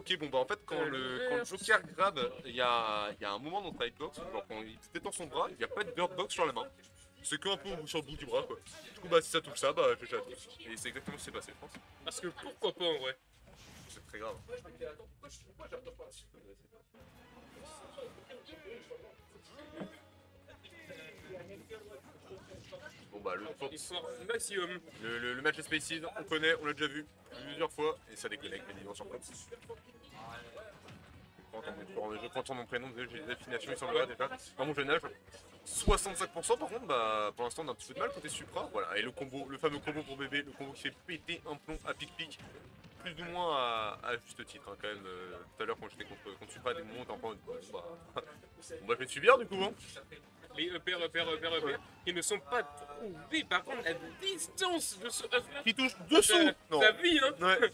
Ok, bon bah en fait quand le Joker grab, il y a un moment dans sa hitbox, genre quand il détend son bras, il n'y a pas de bird box sur la main. C'est qu'un peu sur le bout du bras quoi. Du coup bah si ça touche ça, bah je jette. Et c'est exactement ce qui s'est passé je pense. Parce que pourquoi pas en vrai. C'est très grave. Bon bah le tour Histoire maximum. le match de Spaces, on connaît, on l'a déjà vu plusieurs fois et ça déconnecte bien évidemment sur place. Je prends ton mon prénom, j'ai des affinations, ils sont là déjà. Dans mon jeune âge, 65% par contre, bah pour l'instant on a un petit peu de mal côté Supra. Voilà, et le combo, le fameux combo pour bébé, le combo qui fait péter un plomb à pic-pic. Plus ou moins à juste titre hein, quand même. Tout à l'heure quand j'étais contre Supra, à des moments on était en train de. Bah je vais te subir du coup hein. Les EPR, qui ne sont pas trouvés. Par contre, la distance de ce up Qui touche dessous. Non. Ça vit, hein. Ouais.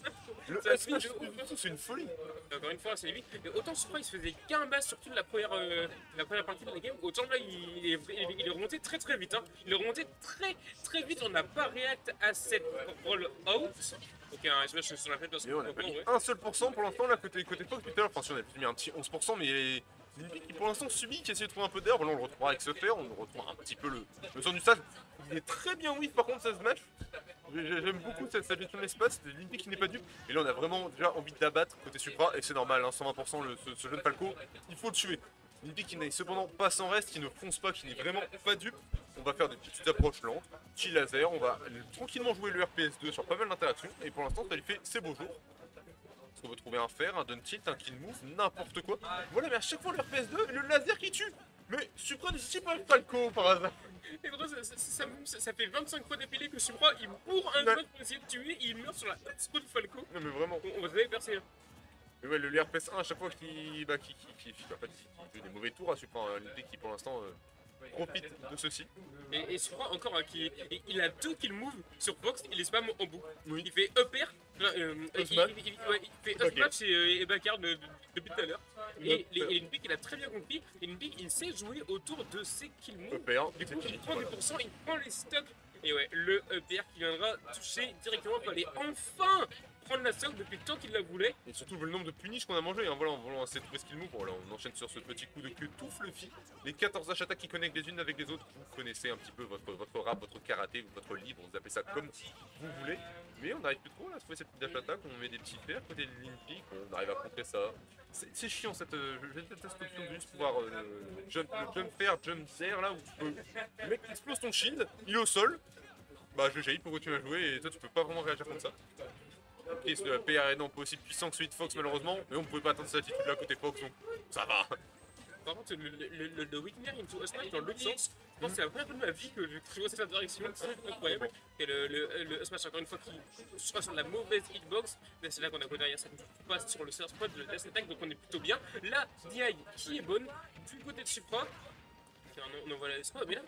Le Ça smash vit de dessous, c'est une folie. Encore une fois, c'est vite. Et autant Supra, il se faisait qu'un bas sur toute la première partie de la game. Autant là, il est remonté très très vite. Hein. Il est remonté très très vite. On n'a pas react à cette roll out. Ok, un smash sur la tête parce Et on a pas mis un seul pourcent pour l'instant là côté Fox tout à l'heure. Enfin si on a mis un petit 11%, mais Limpik qui pour l'instant subit, qui essaie de trouver un peu d'air. Voilà, on le retrouvera avec ce fer, on retrouve un petit peu le son du stage. Il est très bien whiff par contre ça se match. J'aime beaucoup cette gestion de l'espace, Limpik qui n'est pas dupe. Et là on a vraiment déjà envie d'abattre côté Supra et c'est normal, hein, 120% ce jeune Falco, il faut le tuer. Limpik qui n'est cependant pas sans reste, qui ne fonce pas, qui n'est vraiment pas dupe. On va faire des petites approches lentes, petit laser, on va tranquillement jouer le RPS2 sur pas mal d'interactions. Et pour l'instant ça lui fait ses beaux jours. Parce qu'on veut trouver un fer, un down tilt, un kill move, n'importe quoi. Voilà, mais à chaque fois le RPS2, le laser qui tue. Mais Supra ne suit pas le Falco par hasard. Et gros, ça fait 25 fois d'affilée que Supra il bourre un shot pour essayer de tuer et il meurt sur la spot du Falco. Non mais vraiment. On va se percer. Hein. Mais ouais, le RPS1 à chaque fois qu'il fait des mauvais tours à Supra, hein, l'idée qui pour l'instant profite de ceci. Et Supra encore hein, il a 2 kill move sur box, il les spam en boucle. Oui. Il fait up air, il fait up match et backard depuis tout à l'heure. Et Limpik il a très bien compris, et Limpik il sait jouer autour de ses kill moves. Du coup il prend des pourcents, il prend les stocks. Et ouais, le EPR qui viendra toucher directement pour aller enfin prendre la stock depuis le temps qu'il la voulait. Et surtout le nombre de punishes qu'on a mangé, hein, voilà, en volant assez de skill move. Voilà, on enchaîne sur ce petit coup de queue tout fluffy. Les 14 dash attaques qui connectent les unes avec les autres. Vous connaissez un petit peu votre rap, votre karaté, votre livre, vous appelez ça comme vous voulez. Mais on n'arrive plus trop là, à trouver cette petite dash attaque, on met des petits fers côté de Limpik, on arrive à contrer ça. C'est chiant cette. Je déteste cette option de juste pouvoir jump fair, jump air là où tu peux. Le mec explose ton shield, il est au sol. Bah je GG, pourquoi tu m'as joué et toi tu peux pas vraiment réagir comme ça. Ok, ce PR est non pas aussi puissant que celui de Fox malheureusement, mais on pouvait pas attendre cette attitude là côté Fox donc ça va. Par contre, le Wigner into Usmash dans l'autre sens, je pense que c'est la première fois de ma vie que je vois cette interaction, c'est incroyable. Et le Usmash, encore une fois, qui sera sur la mauvaise hitbox, mais c'est là qu'on a quoi derrière, ça ne passe sur le surf spot de la attack, donc on est plutôt bien. La DI qui est bonne, du côté de Supra, on envoie la squad, mais là,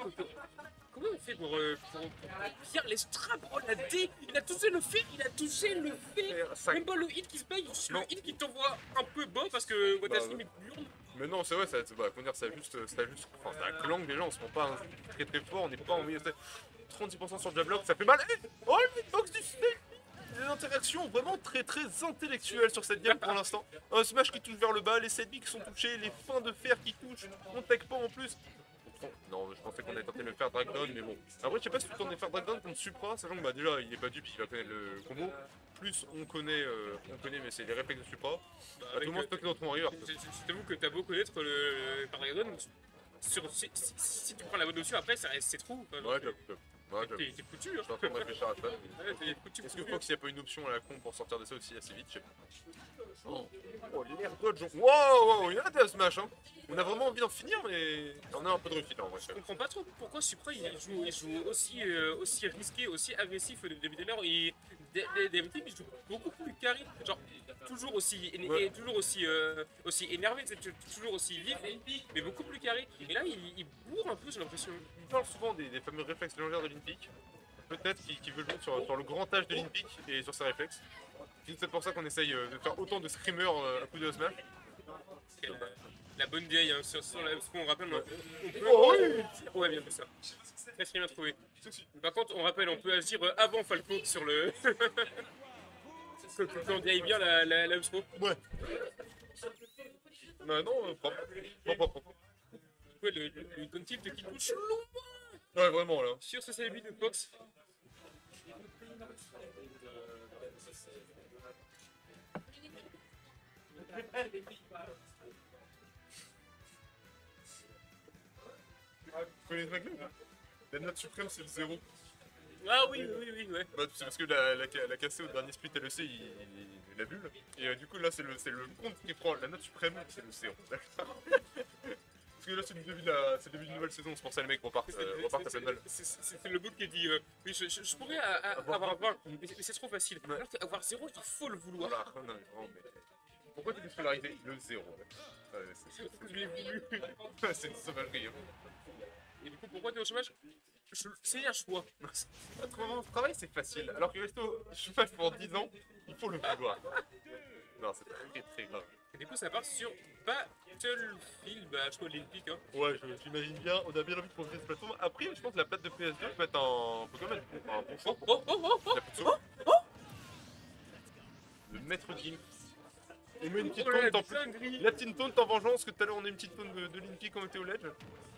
comment on fait pour faire les straps? Oh la D, il a touché le fait, même pas le hit qui se paye, juste le hit qui t'envoie un peu bas parce que Watashi met burne. Mais non, c'est vrai, ça, comment dire, ça juste, enfin, c'est un clang déjà, on se rend pas très très fort, on n'est pas en milieu 36% sur le Jablock, ça fait mal. Oh le hitbox du fait, des interactions vraiment très très intellectuelles sur cette game pour l'instant. Un smash qui touche vers le bas, les sidebits qui sont touchés, les fins de fer qui touchent, on tech pas en plus. Non, je pensais qu'on allait tenter de le faire Dragdown, mais bon. Après, je sais pas si tu tentes de faire Dragdown contre Supra, sachant que bah, déjà il est pas dupe, il va connaître le combo. Plus on connaît, mais c'est les réflexes de Supra. Bah, tout le monde stocké dans ton arrière. Je t'avoue que t'as beau connaître le Dragdown, si tu prends la bonne dessus, après c'est trou. Ouais, t'es foutu. Hein. Je suis en train de réfléchir à ça. Ouais, est-ce que Fox, il n'y a pas une option à la con pour sortir de ça aussi assez vite? Je sais pas. Oh, l'air dodge. Wow, il y en a des smash, hein. On a vraiment envie d'en finir, mais on a un peu de refit en vrai. Je comprends pas trop pourquoi Supra il joue aussi risqué, aussi agressif depuis tout à l'heure. D'habitude, il joue beaucoup plus carré. Genre, toujours aussi énervé, toujours aussi vif, mais beaucoup plus carré. Et là, il bourre un peu, j'ai l'impression. Il parle souvent des fameux réflexes légendaires de Limpik. Peut-être qu'il veut jouer sur le grand âge de Limpik et sur ses réflexes. C'est peut-être pour ça qu'on essaye de faire autant de screamers à coup de smash. La bonne vieille, hein, sur ce qu'on rappelle, on peut... Oh, oui. Ouais, bien fait ça. Très bien trouvé. Par contre, on rappelle, on peut agir avant Falco sur le... Quand on dirait bien la Upsro. Ouais. Non, propre. Propre. Ouais, le gun tilt qui touche long Ouais, vraiment, là. sur ce CB de Fox. Tu connais ce mec-là? La note suprême, c'est le 0. Ah oui, ouais. Bah, c'est parce que la cassée au dernier split LEC, il a bulle. Et du coup, là, c'est le compte qui prend la note suprême, c'est le 0. Parce que là, c'est le début d'une nouvelle saison, c'est pour ça que les mecs repartent à peine mal. C'est le book qui dit oui, je pourrais avoir 20, mais c'est trop facile. Ouais. Alors qu'avoir 0, il faut le vouloir. Voilà, non, mais pourquoi tu es déscolarisé? Le 0. Je l'ai voulu. C'est une sauvagerie. Hein. Et du coup, pourquoi t'es au chômage? C'est un choix. Trouver un travail, c'est facile. Alors que rester au chômage pendant 10 ans, il faut le vouloir. Non, c'est très grave. Et du coup, ça part sur Battlefield, bah, je crois l'Olympique. Hein. Ouais, j'imagine bien. On a bien envie de profiter de cette plateforme. Après, je pense que la plate de PS2 peut être peut quand même être un bon choix. Oh. La plutôt. Le maître Gimp. On met une petite taunt en plus. La petite taunt en vengeance, que tout à l'heure on a une petite taunt de Limpy quand on était au ledge.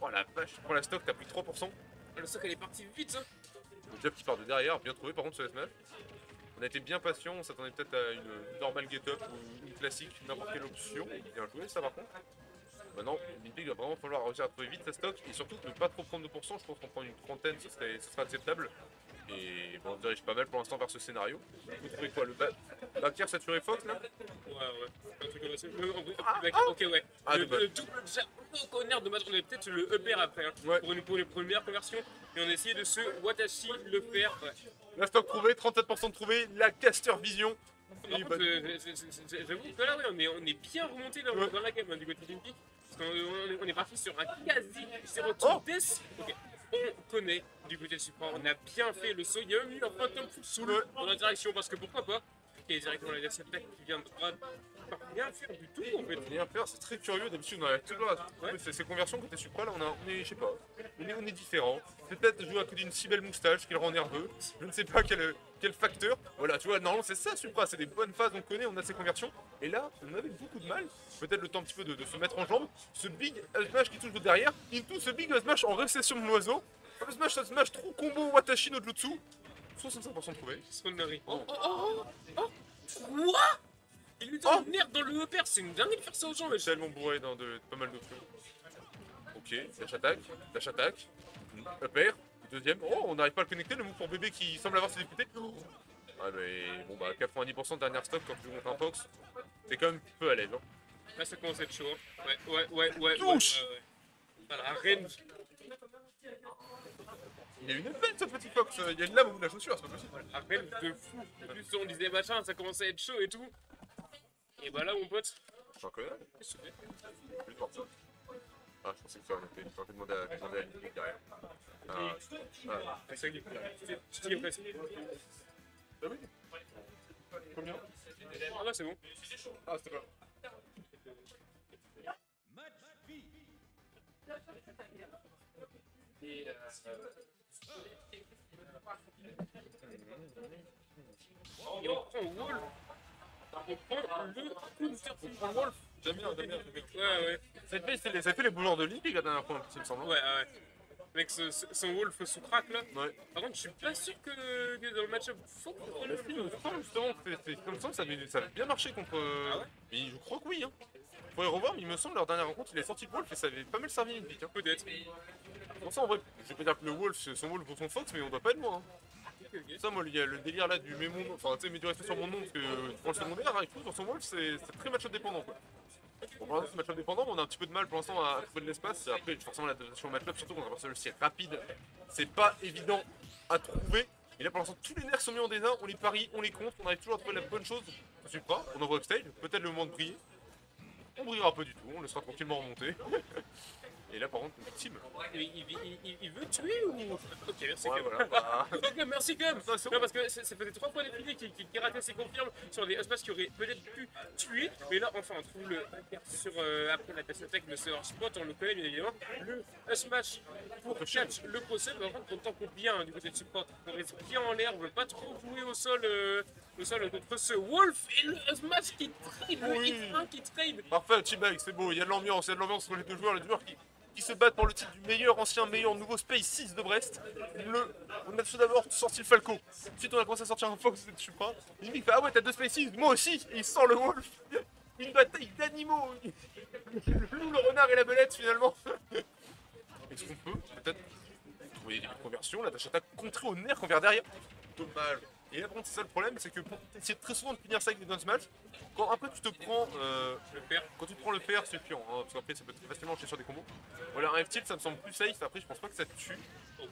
Oh la vache, tu prends la stock, t'as pris 3%. Le stock elle est partie vite. Hein. Le jab qui part de derrière, bien trouvé par contre sur S9. On a été bien patient, on s'attendait peut-être à une normale get-up ou une classique, n'importe quelle option. Bien joué ça par contre. Maintenant, Limpy va vraiment falloir réussir à trouver vite sa stock et surtout ne pas trop prendre 2%. Je pense qu'on prend une trentaine, ce serait acceptable. Et bon, on se dirige pas mal pour l'instant vers ce scénario. Vous trouvez quoi, le back-tier saturé Fox là? Ouais. Un truc comme ça. Ok, ouais. Ah, le double jab au corner, dommage, on avait peut-être le upper après. Hein, Ouais. pour une première conversion. Et on a essayé de se Watashi le faire. Ouais. La stock trouvée, 37% de trouvé, la caster vision. Par contre, j'avoue que là, ouais, on est bien remonté dans la game hein, du côté d'Olympique. Parce qu'on est parti sur un quasi 0 death. Ok. On connaît du côté support, on a bien fait le saut. Il y a même eu un phantom full soul dans la direction parce que pourquoi pas. Il y a directement la attaque qui vient de droite. Rien faire du tout en fait. Rien faire, c'est très curieux. D'habitude, on a toujours ces conversions côté Supra. Là, on est, je sais pas, on est différent. C'est peut-être jouer à côté d'une si belle moustache qui le rend nerveux. Je ne sais pas quel facteur. Voilà, tu vois, normalement, c'est ça Supra. C'est des bonnes phases, on connaît, on a ces conversions. Et là, on avait beaucoup de mal. Peut-être le temps un petit peu de se mettre en jambe. Ce big smash qui touche de derrière. Into ce big smash en récession de l'oiseau. Un smash trop combo Watashi no Jutsu. 65% trouvé. Sonnerie. Quoi? Il lui donne une nerf dans le upper, c'est une dinguerie de faire ça aux gens, mais Tellement bourré dans pas mal d'options. Ok, dash attack, upper, deuxième. Oh, on n'arrive pas à le connecter, le move pour bébé qui semble avoir ses députés. Ah mais bon bah 90% de dernière stock quand tu joues contre un Fox, c'est quand même peu à l'aise. Hein. Là ça commence à être chaud. Hein. Ouais. Touche. Voilà, range. Il y a une bête ce petit Fox, il y a une lame au bout de la chaussure, c'est pas possible. La range de fou. En plus on disait machin, ça commençait à être chaud et tout. Et bah là mon pote. J'en connais. Qu'est-ce que tu fais? Juste voir ça. Ah, je pensais que ça aurait été. J'aurais demandé à l'idée derrière. C'est ça qui est cool. Je t'y ai presque. Ah oui. Combien? Ah bah c'est bon. Ah, c'était pas. Et on prend Wolf. On prend le counter Wolf. J'aime bien. Ouais. Ça fait les boulons de Limpy la dernière fois, il me semble. Ouais. Avec son Wolf sous crack là. Ouais. Par contre, je suis pas sûr que dans le match-up, faut qu'on prenne le Il me semble justement que comme ça avait bien marché contre. Ah ouais? Mais je crois que oui. Hein. Faudrait revoir, mais il me semble leur dernière rencontre, il est sorti de Wolf et ça avait pas mal servi une pique. Hein. Peut-être. Pour ça, en vrai, je vais pas dire que le Wolf c'est son Wolf pour son Fox, mais on doit pas être loin. Hein. Okay. Ça, moi, il y a le délire là du mémo, enfin, tu sais, mets du respect sur mon nom parce que tu prends le secondaire, et tout, sur son Wolf, c'est très match-up dépendant quoi. Bon, pour l'instant, c'est match-up dépendant, mais on a un petit peu de mal pour l'instant à trouver de l'espace. Après, forcément, l'adaptation au match-up, surtout quand on a un personnage aussi rapide, c'est pas évident à trouver. Et là, pour l'instant, tous les nerfs sont mis en désin, on les parie, on les compte, on arrive toujours à trouver la bonne chose. On suit pas, on envoie upstage, peut-être le moment de briller. On brillera pas du tout, on laissera tranquillement remonter. Et là par contre, victime. Il veut tuer ou... Ok, merci Ouais, quand voilà. même. Bah, Ok, merci quand même. non, c'est Non, bon. parce que ça faisait 3 fois d'affilée qu'il ratait ses confirmes sur des Husbats qui auraient peut-être pu tuer. Mais là, enfin, on trouve le sur après la Dash Attack de Sir Spot, on le connaît bien évidemment. Le Smash pour catch le possède. Par contre, on tank bien du côté de support. On reste bien en l'air, on veut pas trop jouer au sol contre ce Wolf. Et le Smash qui trade, le Oui. hit 1 qui trade. Parfait, T-Bag, c'est beau, il y a de l'ambiance entre les deux joueurs qui se battent pour le titre du meilleur ancien, meilleur nouveau Space 6 de Brest. On a tout d'abord sorti le Falco, ensuite on a commencé à sortir un Fox de Supra. Il fait ah ouais t'as deux Space 6, moi aussi, et il sort le Wolf. Une bataille d'animaux, le loup, le renard et la belette finalement. Est-ce qu'on peut peut-être trouver des conversions, la Dash Attack contrée au nerf envers derrière. Dommage. Et là, par contre, c'est ça le problème, c'est que pour essayer très souvent de finir ça avec des dance match, quand après tu te prends Le père. quand tu te prends le fer, c'est chiant, hein, parce qu'après ça peut facilement enchaîner sur des combos. Voilà, un F-tilt ça me semble plus safe, après je pense pas que ça te tue.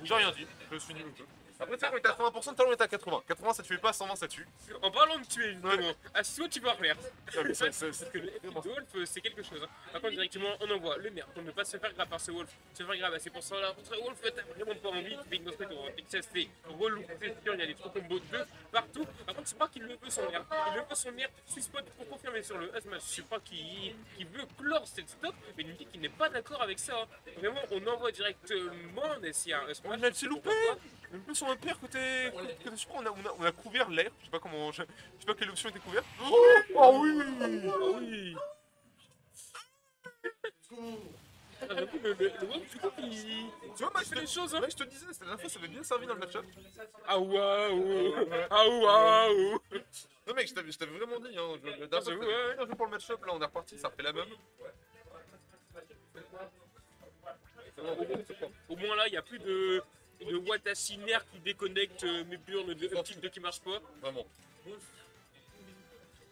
J'ai rien dit, je suis nul au jeu. Après, tu sais, on est à 80%, tout à l'heure on était à 80. 80 ça tuait pas, 120 ça tue. En parlant de tuer, justement, Ouais. à ce tu vas refaire. Ah, mais C'est c'est que le Epic Wolf, c'est quelque chose. Hein. Par contre, directement, on envoie le maire pour ne pas se faire grave par ce Wolf. Se faire grave, c'est pour ça là, contre Wolf, t'as vraiment pas envie. Big Boss pour Texas, c'est relou, c'est sûr, il y a des trop combos de partout. Par contre, c'est pas qu'il le veut son maire. Il le veut son maire, sweet spot pour confirmer sur le Smash. Je sais pas qui veut clore cette stop, mais il nous dit qu'il n'est pas d'accord avec ça. Hein. Vraiment, on envoie directement, mais s'il y a un Smash. On a c'est loupé. Un peu sur un père côté Supra, on a couvert l'air, je sais pas comment, je sais pas quelle option était couverte. Oh oui. Oh oui. Ah, j'avoue, le Wolf, du coup, il Tu vois, moi fait des choses. Hein. je te disais, cette dernière fois ça avait bien servi dans le match-up. Ah waouh. Ah waouh. Non mec, je t'avais vraiment dit, hein, la Ah, dernière j'avoue, fois, ouais. bien joué pour le match-up, là on est reparti, ça refait la même. Au moins là, il n'y a plus de Watashi nerf qui déconnecte mes burnes de Up2 qui marchent pas. Vraiment.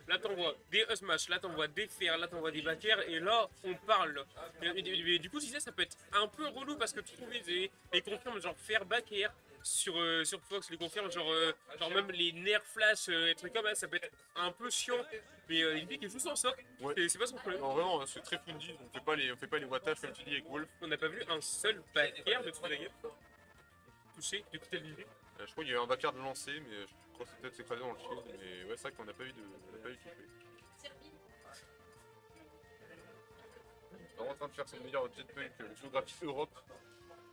Là, t'envoies des Smash, là, t'envoies des fers, là, t'envoies des backers, et là, on parle. Mais du coup, je disais, ça peut être un peu relou parce que trouver des confirmes genre fer backer sur Fox, les confirmes genre même les nerfs flash, des trucs comme ça, ça peut être un peu chiant. Mais Olympique est juste en ça. Ouais. C'est pas son problème. Non vraiment, c'est très fundy, on fait pas les wattages comme tu dis avec Wolf. On n'a pas vu un seul backer de toute la game touché depuis tel niveau. Je crois qu'il y a eu un backer de lancer, mais je crois que c'est peut-être s'écraser dans le shield, mais ouais c'est vrai qu'on n'a pas eu de kill. On est en train de faire son meilleur jetpack géographie Europe.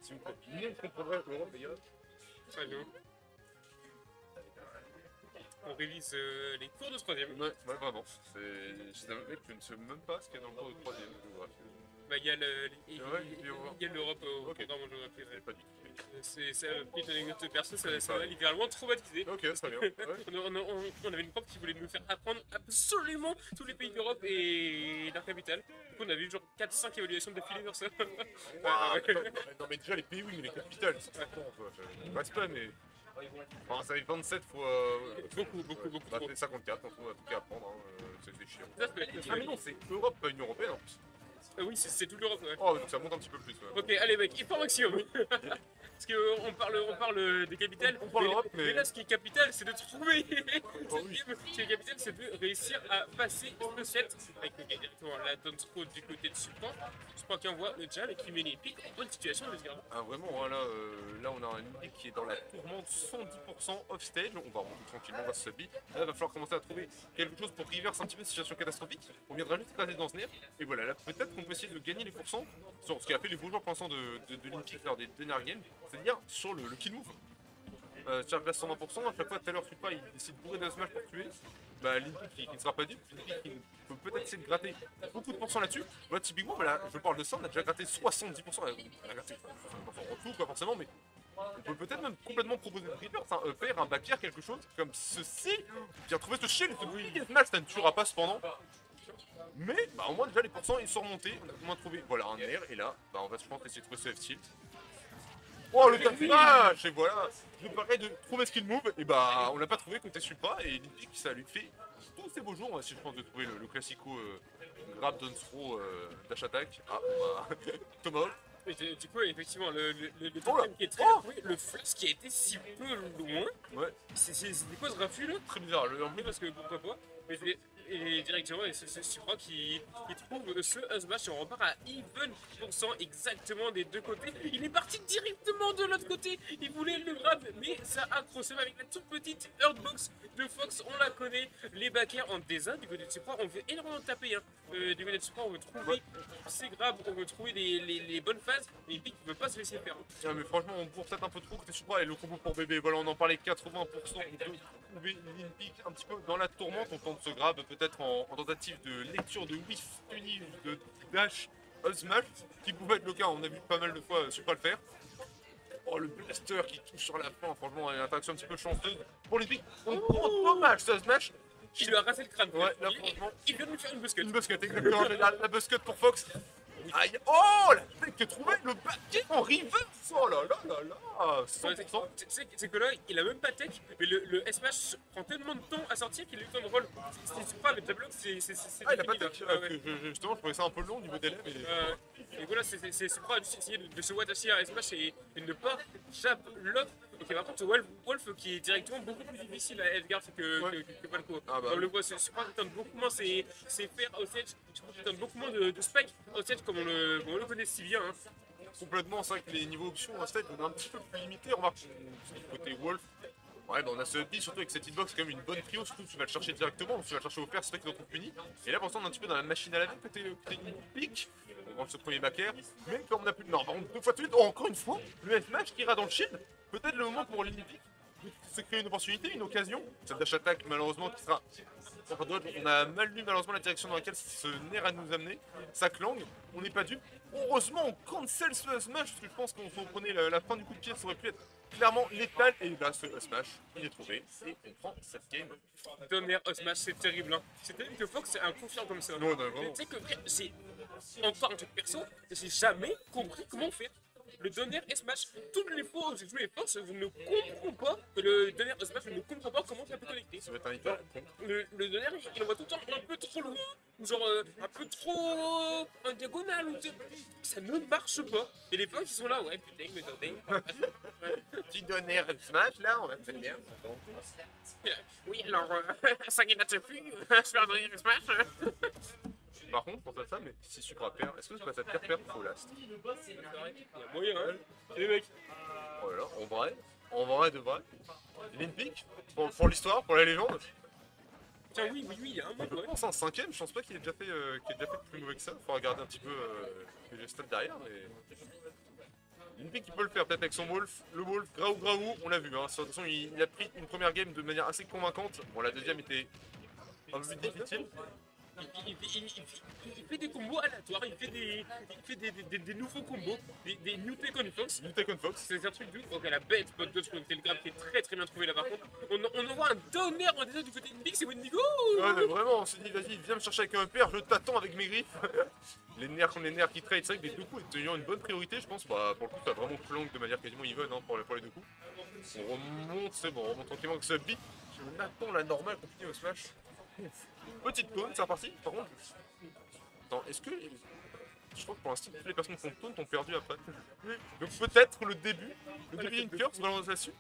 Si vous plaît, on comprendrait l'Europe les gars. Très bien. On révise les cours de troisième. Ouais, vraiment. Je t'avoue mec, je ne sais même pas ce qu'il y a dans le cours de troisième géographie. Bah, il y a l'Europe au Ok. programme en géographie. J'avais pas dit. C'est ça, petite anecdote perso, ça m'a littéralement traumatisé. Ok, très bien. Ouais. On avait une prof qui voulait nous faire apprendre absolument tous les pays d'Europe et leur capitale. Du coup, on avait eu genre 4-5 évaluations d'affilée sur ça. Non mais déjà les pays oui mais les capitales c'est très con quoi. Je reste pas mais. Enfin, ça fait 27 fois. Beaucoup Bah, trop. c'est 54, on trouve un truc à apprendre, hein. C'est chiant. Ça, c'est Ah mais non, c'est Europe, pas Union Européenne en plus. oui, c'est toute l'Europe. Ouais. Oh, donc ça monte un petit peu plus. Ouais. Ok, allez mec, hyper maximum. Parce qu'on parle des capitales, On parle d'Europe, mais mais- là ce qui est capital c'est de trouver Oh oui. Ce qui est capital c'est de réussir à passer le set avec directement la Dance Road du côté de Sultan. Je crois qu'il envoie le jab et qui met les pics en bonne situation de se garder. Ah vraiment, hein, là on a une équipe qui est dans la tourmente 110% off stage, on va remonter tranquillement, on va se subir. Là il va falloir commencer à trouver quelque chose pour reverse un petit peu cette situation catastrophique. On viendra juste écraser dans ce nerf, et voilà, là peut-être qu'on peut essayer de gagner les pourcents sur ce qui a fait les beaux joueurs pour l'instant de l'Olympique lors des dernières games, c'est-à-dire sur le kill move. Charge reste 120%, à chaque fois tout à l'heure Supa il décide de bourrer de smash pour tuer. Bah l'Olympique qui ne sera pas dupe, l'Olympique qui peut peut-être essayer de gratter beaucoup de pourcents là-dessus. Voilà typiquement, voilà, je parle de ça, on a déjà gratté 70%, on a gratté 70% en tout pas forcément, mais on peut peut-être même complètement proposer de reverse, hein, faire un backer, quelque chose comme ceci. Bien trouvé ce shield, ce smash ça ne tuera pas cependant. Mais bah, au moins déjà les pourcents ils sont remontés, on a au moins trouvé voilà un air et là bah, on va je pense essayer de trouver ce F-tilt. Oh le smash et voilà, je parais de trouver ce qu'il move et bah on l'a pas trouvé côté Supra et l'Olympique ça lui fait tous ces beaux jours, on va essayer je pense de trouver le classico grab down throw dash attack. Ah bah Tomahawk. Et du coup, effectivement, le Oh là. totem qui est très Oh. oui, le flash qui a été si peu loin, Ouais, c'est quoi ce raffut là? très bizarre, Oui, parce que pourquoi pas. Mais Et directement, c'est Supra qui trouve ce smash et on repart à even % exactement des deux côtés. Il est parti directement de l'autre côté, il voulait le grab, mais ça a accroché avec la toute petite Earthbox de Fox, on la connaît. Les backers en désastre du côté de Supra, on veut énormément taper. Hein. Du côté de Supra, on veut trouver ses grabs, on veut trouver les bonnes phases, et Epic ne veut pas se laisser faire. Tiens, mais franchement, on court peut-être un peu trop côté Supra et le combo pour bébé. Voilà, on en parlait 80%. On peut trouver Olympique un petit peu dans la tourmente. On tente ce grab peut-être en tentative de lecture de whiff uni de dash smash qui pouvait être le cas. On a vu pas mal de fois Supra le faire. Oh, le blaster qui touche sur la fin, franchement, une interaction un petit peu chanceuse. Pour l'Epic, on prend dommage ce smash. Qui lui a rassé le crâne. Ouais, là, franchement. Il vient de lui faire une busquette. Une busquette, exactement. La busquette pour Fox. Aïe, oh, la tête que trouvé le backkick en reverse. Oh là là là là, 100%. C'est que là, il a même pas tech, mais le S-Smash prend tellement de temps à sortir qu'il a eu le temps de roll. C'est pas le tableau, c'est. Ah, il a pas tech. Justement, je trouvais ça un peu long au niveau délai. Et voilà, c'est pas essayer de se watashi à S-Smash et de ne pas jab l'off. Ok, par contre, Wolf qui est directement beaucoup plus difficile à Edgar que Falco. Ah bah. On le voit, je crois qu'il tente beaucoup moins ses fers au stage, je crois qu'il tente beaucoup moins de spike au stage comme on le connaît si bien. Hein. Complètement, c'est vrai que les niveaux options à stage on est un petit peu plus limités. On remarque côté Wolf. Ouais, bah on a ce beat, surtout avec cette hitbox, c'est quand même une bonne trio. Surtout tu vas le chercher directement, tu vas le chercher au fer, c'est vrai qu'ils en trouvent puni. Et là pour l'instant, on est un petit peu dans la machine à laver côté pick. On range ce premier backer, mais comme on a plus de. Non, par contre, deux fois de suite, encore une fois, le F-Match qui ira dans le shield. Peut-être le moment pour l'Olympique de se créer une opportunité, une occasion. Cette dash attack, malheureusement, qui sera. On a mal lu malheureusement la direction dans laquelle ce nerf à nous amener. Ça clang, on n'est pas dupe. Heureusement, on cancel ce smash, parce que je pense qu'on prenait la fin du coup de pied, ça aurait pu être clairement létal. Et là, ce smash, il est trouvé. Et on prend cette game. Donner smash, c'est terrible. Hein. C'est terrible que Fox c'est un confiant comme ça. Non, non, vraiment. Tu sais que j'ai encore un truc perso, j'ai jamais compris comment faire. Le donner S-Smash, toutes les fois où j'ai joué Fox, je ne comprends pas que le donner S-Smash, je ne comprends pas comment ça peut connecter. Ça va être un hyper. Le donner, il envoie tout le temps un peu trop loin, ou genre un peu trop en diagonale, ou ça ne marche pas. Et les Fox ils sont là, ouais putain, mais donner. Petit donner smash là, on va faire bien. Oui, alors, ça qui n'a plus, je fais un donner S-Smash. Par contre, pense à ça, mais si Supra perd, est-ce que c'est pas sa pire perte faut last? Il y a moyen, hein. Et les mecs. Oh là là, en vrai de vrai. L'Inpic, pour l'histoire, pour la légende. Tiens, oui, il y a un mec, ouais. Je pense en 5ème, je pense pas qu'il ait déjà fait plus mauvais que ça. Faut regarder un petit peu les stats derrière, mais. L'Inpic il peut le faire peut-être avec son Wolf. Le Wolf, Graou, on l'a vu. Hein. De toute façon, il a pris une première game de manière assez convaincante. Bon, la deuxième était un peu plus difficile. Il fait des combos aléatoires, il fait des nouveaux combos, des new take on Fox. New take on Fox. C'est un truc de ouf. Ok, la bête, bot dodge pour le telegram qui est très bien trouvé là par contre. On envoie un donner en désordre du côté de Big, c'est Wendigo. Ouais, mais vraiment, on s'est dit, vas-y, viens me chercher avec un père, je t'attends avec mes griffes. Les nerfs qui trade, c'est vrai que les deux coups ayant une bonne priorité, je pense, bah pour le coup, ça a vraiment flank de manière quasiment even hein, pour les deux coups. On remonte, c'est bon, on remonte tranquillement avec ce beat. On attend la normale continue au smash. Petite taunt, c'est reparti. Par contre, attends, est-ce que. Je crois que pour l'instant, toutes les personnes qui font taunt ont perdu après. Donc peut-être le début d'une curse, balance là-dessus.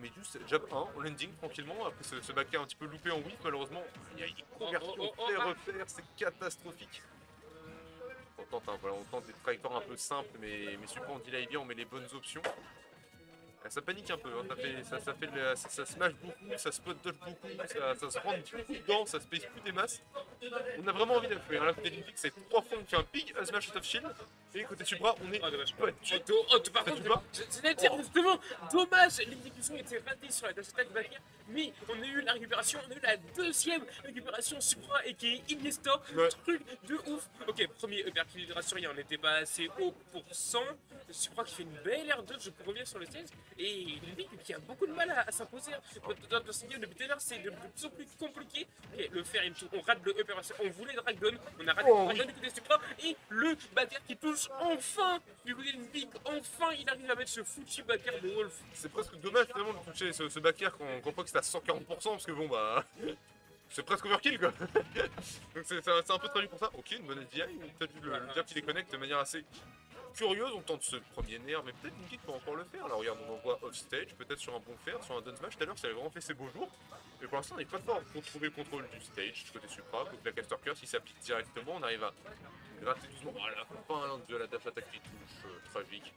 Mais juste jab 1, on landing tranquillement. Après ce backer un petit peu loupé en whip, malheureusement. Il y a une conversion refaire, c'est catastrophique. On tente, hein, voilà, on tente des trajectoires un peu simples, mais super on delay bien, on met les bonnes options. Ça panique un peu, hein. Ça smash beaucoup, ça spot dodge beaucoup, ça se rend beaucoup dedans, ça se paye plus des masses. On a vraiment envie d'affaire. Là, côté Olympique, c'est 3 fois on fait un pig, un smash out of shield. Et côté Supra, on est. Ah, dommage. Pas par contre, j'allais dire justement, dommage, l'exécution était ratée sur la dash attack backer, mais on a eu la récupération, on a eu la deuxième récupération Supra et qui est Iniesta, truc de ouf. Ok, premier upper kill, rassurez, on n'était pas assez haut pour 100. Supra qui fait une belle air dodge pour revenir sur le stage et Olympique qui a beaucoup de mal à s'imposer. Dans ce game depuis tout à l'heure, c'est de plus en plus compliqué. Ok, le faire into, on rate le upper, on voulait Dragdown, on a raté le Dragdown du côté Supra et le backer qui touche enfin du côté d'Olympique, enfin il arrive à mettre ce foutu backer de Wolf. C'est presque dommage finalement de toucher ce backer qu'on voit que c'est à 140% parce que bon bah. C'est presque overkill quoi. Donc c'est un peu traduit pour ça. Ok, une bonne SDI, peut-être le jab qui les connecte de manière assez curieuse, on tente ce premier nerf, mais peut-être Nikki peut encore le faire. Là, regarde, on envoie off-stage, peut-être sur un bon fer, sur un done smash. Tout à l'heure, ça avait vraiment fait ses beaux jours. Mais pour l'instant, on n'est pas fort pour trouver le contrôle du stage, du côté Supra. Donc la caster curse, il s'applique directement, on arrive à gratter doucement. Voilà, pas un de la dash attaque qui touche, tragique.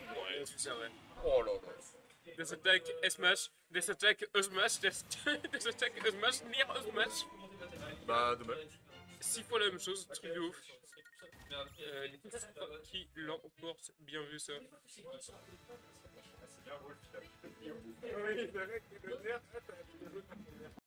Ouais, c'est vrai. Oh là là. Des attaques S-Smash, des attaques E-Smash, des attaques E-Smash, near E-Smash. Bah, dommage. 6 fois la même chose, truc de ouf. Qui l'emporte, bien vu ça.